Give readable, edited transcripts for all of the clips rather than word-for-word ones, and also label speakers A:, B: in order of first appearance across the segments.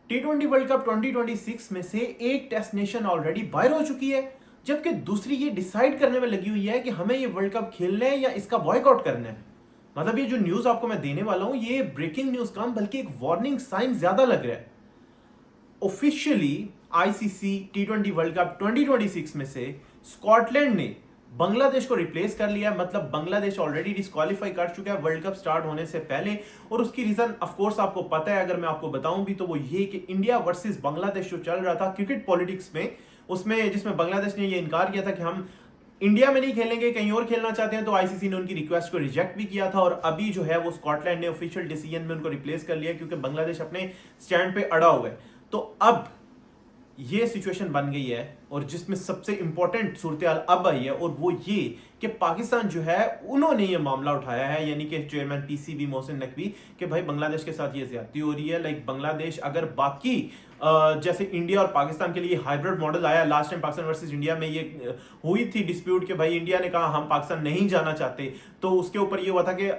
A: T20 world cup 2026 में से एक डेस्टिनेशन ऑलरेडी बाहर हो चुकी है, जबकि दूसरी ये डिसाइड करने में लगी हुई है कि हमें ये वर्ल्ड कप खेलना है या इसका बॉयकॉट करना है। मतलब ये जो न्यूज आपको मैं देने वाला हूं, ये ब्रेकिंग न्यूज कम बल्कि एक वार्निंग साइन ज्यादा लग रहा है। Officially ICC T20 world cup 2026 में से स्कॉटलैंड ने बांग्लादेश को रिप्लेस कर लिया। मतलब बांग्लादेश ऑलरेडी डिस्क्वालीफाई कर चुका है वर्ल्ड कप स्टार्ट होने से पहले। और उसकी रीजन ऑफ कोर्स आपको पता है, अगर मैं आपको बताऊं भी तो वो ये कि इंडिया वर्सेस बांग्लादेश जो चल रहा था क्रिकेट पॉलिटिक्स में, उसमें जिसमें बांग्लादेश ने ये इनकार किया था कि हम इंडिया में नहीं खेलेंगे, कहीं और खेलना चाहते हैं, तो आईसीसी ने उनकी रिक्वेस्ट को रिजेक्ट भी किया था। और अभी जो है वो स्कॉटलैंड ने ऑफिशियल डिसीजन में उनको रिप्लेस कर लिया क्योंकि बांग्लादेश अपने स्टैंड पे अड़ा हुआ है। तो अब ये सिचुएशन बन गई है और जिसमें सबसे इंपॉर्टेंट सूरत-ए-हाल अब आई है, और वो ये कि पाकिस्तान जो है उन्होंने ये मामला उठाया है, यानी कि चेयरमैन पीसीबी मोहसिन नकवी, कि भाई बांग्लादेश के साथ ये ज्यादती हो रही है। लाइक बांग्लादेश अगर बाकी जैसे इंडिया और पाकिस्तान के लिए हाइब्रिड मॉडल आया, last time Pakistan versus India में ये हुई थी डिस्प्यूट कि भाई इंडिया ने कहा हम पाकिस्तान नहीं जाना चाहते, तो उसके ऊपर ये हुआ था कि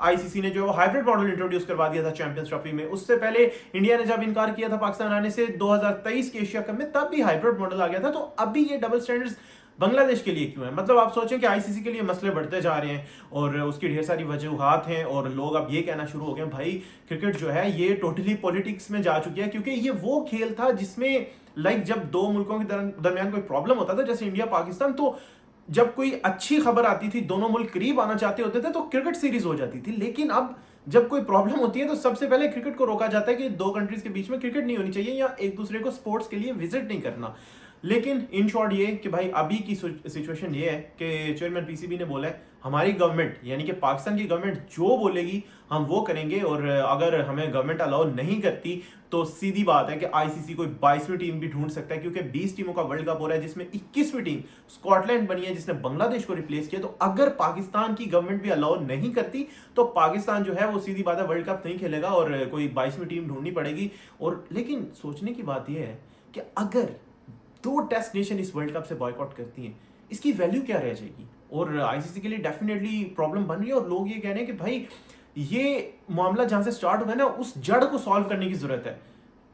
A: आईसीसी ने जो हाइब्रिड मॉडल इंट्रोड्यूस करवा दिया था चैंपियंस ट्रॉफी में। उससे पहले इंडिया ने जब इनकार किया था पाकिस्तान आने से 2023 के एशिया कप में, तब भी हाइब्रिड मॉडल आ गया था। तो अभी ये डबल स्टैंडर्ड्स बांग्लादेश के लिए क्यों है? मतलब आप सोचें कि आईसीसी के लिए मसले बढ़ते जा रहे हैं और उसकी ढेर सारी वजूहात हैं, और लोग अब ये कहना शुरू हो गए भाई क्रिकेट जो है ये टोटली पॉलिटिक्स में जा चुकी है, क्योंकि ये वो खेल था जिसमें लाइक जब दो मुल्कों के दरमियान कोई प्रॉब्लम होता था, जैसे इंडिया पाकिस्तान, तो जब कोई अच्छी खबर आती थी, दोनों मुल्क करीब आना चाहते होते थे, तो क्रिकेट सीरीज हो जाती थी। लेकिन अब जब कोई प्रॉब्लम होती है तो सबसे पहले क्रिकेट को रोका जाता है कि दो कंट्रीज के बीच में क्रिकेट नहीं होनी चाहिए या एक दूसरे को स्पोर्ट्स के लिए विजिट नहीं करना। लेकिन इन शॉर्ट ये कि भाई अभी की सिचुएशन ये है कि चेयरमैन पीसीबी ने बोला है हमारी गवर्नमेंट यानी कि पाकिस्तान की गवर्नमेंट जो बोलेगी हम वो करेंगे, और अगर हमें गवर्नमेंट अलाउ नहीं करती तो सीधी बात है कि आईसीसी कोई 22वीं टीम भी ढूंढ सकता है, क्योंकि 20 टीमों का वर्ल्ड कप हो रहा है जिसमें 21वीं टीम स्कॉटलैंड बनी है जिसने बांग्लादेश को रिप्लेस किया। तो अगर पाकिस्तान की गवर्नमेंट भी अलाउ नहीं करती तो पाकिस्तान जो है वो सीधी बात है वर्ल्ड कप नहीं खेलेगा और कोई 22वीं टीम ढूंढनी पड़ेगी। और लेकिन सोचने की बात यह है कि अगर दो टेस्ट नेशन इस वर्ल्ड कप से बॉयकॉट करती हैं, इसकी वैल्यू क्या रह जाएगी? और आईसीसी के लिए डेफिनेटली प्रॉब्लम बन रही है, और लोग ये कह रहे हैं कि भाई ये मामला जहां से स्टार्ट हुआ है ना, उस जड़ को सॉल्व करने की जरूरत है।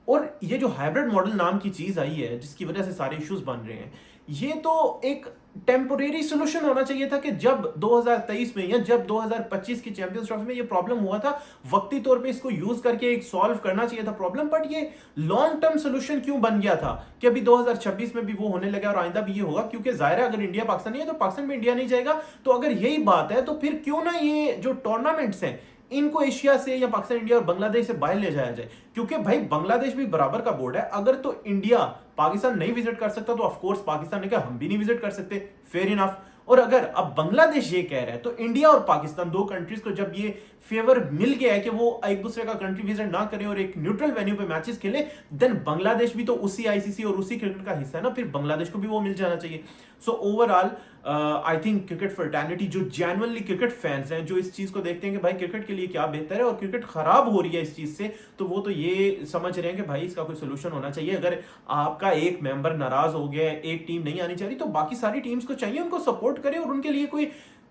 A: और ये जो हाइब्रिड मॉडल नाम की चीज आई है जिसकी वजह से सारे इश्यूज बन रहे हैं, ये तो एक टेम्पोरेरी सोल्यूशन होना चाहिए था कि जब 2023 में या जब 2025 की चैंपियंस ट्रॉफी में ये प्रॉब्लम हुआ था, वक्ती तौर पे इसको यूज करके एक सॉल्व करना चाहिए था प्रॉब्लम। बट ये लॉन्ग टर्म सोल्यूशन क्यों बन गया था कि अभी 2026 में भी वो होने लगा और आइंदा भी ये होगा, क्योंकि जाहिर है अगर इंडिया पाकिस्तान नहीं है तो पाकिस्तान में इंडिया नहीं जाएगा। तो अगर यही बात है तो फिर क्यों ना ये जो टूर्नामेंट्स हैं इनको एशिया से या पाकिस्तान, इंडिया और बांग्लादेश से बाहर ले जाया जाए, क्योंकि भाई बांग्लादेश भी बराबर का बोर्ड है। अगर तो इंडिया पाकिस्तान नहीं विजिट कर सकता तो ऑफ कोर्स पाकिस्तान ने कहा हम भी नहीं विजिट कर सकते, फेयर इनफ। और अगर अब बांग्लादेश ये कह रहा है तो इंडिया और पाकिस्तान दो कंट्रीज को जब ये फेवर मिल गया है कि वो एक दूसरे का कंट्री विजिट ना करें और एक न्यूट्रल वेन्यू पे मैचेस खेले, देन बांग्लादेश भी तो उसी आईसीसी और उसी क्रिकेट का हिस्सा है ना, फिर बांग्लादेश को भी वो मिल जाना चाहिए। So overall I think cricket fraternity, जो जेन्युइनली क्रिकेट फैंस हैं, जो इस चीज को देखते हैं कि भाई क्रिकेट के लिए क्या बेहतर है और क्रिकेट खराब हो रही है इस चीज से, तो वो तो ये समझ रहे हैं कि भाई इसका कोई सोल्यूशन होना चाहिए। अगर आपका एक मेंबर नाराज हो गया है, एक टीम नहीं आनी चाहिए, तो बाकी सारी टीम्स को चाहिए उनको सपोर्ट करें और उनके लिए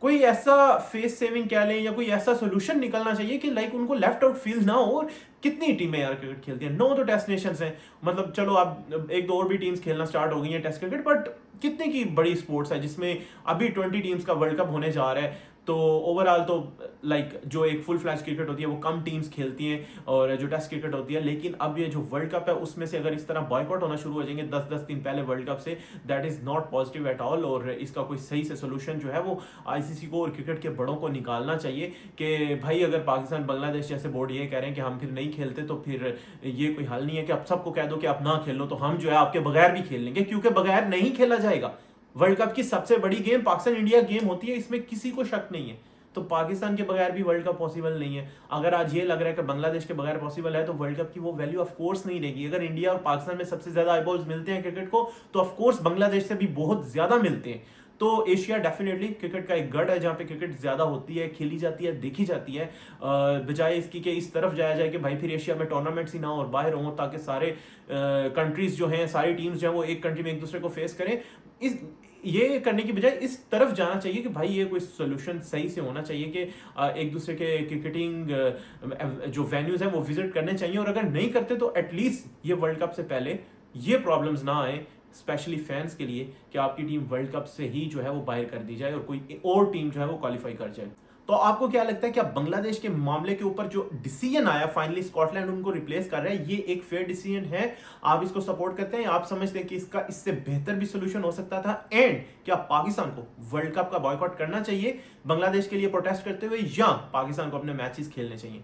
A: कोई ऐसा फेस सेविंग कह लें या कोई ऐसा सोल्यूशन निकलना चाहिए कि लाइक उनको लेफ्ट आउट फील ना हो। और कितनी टीमें यार क्रिकेट खेलती हैं? 9 तो टेस्ट नेशंस हैं, मतलब चलो अब एक दो और भी टीम्स खेलना स्टार्ट हो गई हैं टेस्ट क्रिकेट, बट कितने की बड़ी स्पोर्ट्स है जिसमें अभी 20 टीम्स का वर्ल्ड कप होने जा रहा है। तो ओवरऑल तो लाइक जो एक फुल फ्लैश क्रिकेट होती है वो कम टीम्स खेलती हैं और जो टेस्ट क्रिकेट होती है, लेकिन अब ये जो वर्ल्ड कप है उसमें से अगर इस तरह बॉयकॉट होना शुरू हो जाएंगे 10-10 दिन पहले वर्ल्ड कप से, that is not positive at all. और इसका कोई सही से सोल्यूशन जो है वो आईसीसी को और क्रिकेट के बड़ों को निकालना चाहिए कि भाई अगर पाकिस्तान बांग्लादेश जैसे बोर्ड ये कह रहे हैं कि हम फिर नहीं खेलते, तो फिर ये कोई हल नहीं है कि आप सबको कह दो कि आप ना खेलो तो हम जो है आपके बगैर भी खेल लेंगे, क्योंकि बगैर नहीं खेला जाएगा। वर्ल्ड कप की सबसे बड़ी गेम पाकिस्तान इंडिया गेम होती है, इसमें किसी को शक नहीं है। तो पाकिस्तान के बगैर भी वर्ल्ड कप पॉसिबल नहीं है। अगर आज ये लग रहा है कि बांग्लादेश के बगैर पॉसिबल है, तो वर्ल्ड कप की वो वैल्यू ऑफ कोर्स नहीं रहेगी। अगर इंडिया और पाकिस्तान में सबसे ज्यादा आईबॉल्स मिलते हैं क्रिकेट को, तो ऑफ कोर्स बांग्लादेश से भी बहुत ज्यादा मिलते हैं। तो एशिया डेफिनेटली क्रिकेट का एक गढ़ है जहां पे क्रिकेट ज्यादा होती है, खेली जाती है, देखी जाती है, बजाय इसकी कि इस तरफ जाया जाए कि भाई फिर एशिया में टूर्नामेंट्स ही ना हो और बाहर हो, ताकि सारे कंट्रीज जो हैं, सारी टीम्स जो हैं वो एक कंट्री में एक दूसरे को फेस करें। इस ये करने की बजाय इस तरफ जाना चाहिए कि भाई ये कोई सोल्यूशन सही से होना चाहिए कि एक दूसरे के क्रिकेटिंग जो वेन्यूज हैं वो विजिट करने चाहिए, और अगर नहीं करते तो एटलीस्ट ये वर्ल्ड कप से पहले ये प्रॉब्लम्स ना आए, स्पेशली फैंस के लिए, कि आपकी टीम वर्ल्ड कप से ही जो है वो बाहर कर दी जाए और कोई और टीम जो है वो क्वालिफाई कर जाए। तो आपको क्या लगता है, क्या बांग्लादेश के मामले के ऊपर जो डिसीजन आया फाइनली स्कॉटलैंड उनको रिप्लेस कर रहा है, ये एक फेयर डिसीजन है? आप इसको सपोर्ट करते हैं या आप समझते हैं कि इसका इससे बेहतर भी सोल्यूशन हो सकता था? एंड क्या पाकिस्तान को वर्ल्ड कप का बॉयकॉट करना चाहिए बांग्लादेश के लिए प्रोटेस्ट करते हुए, या पाकिस्तान को अपने मैचेस खेलने चाहिए?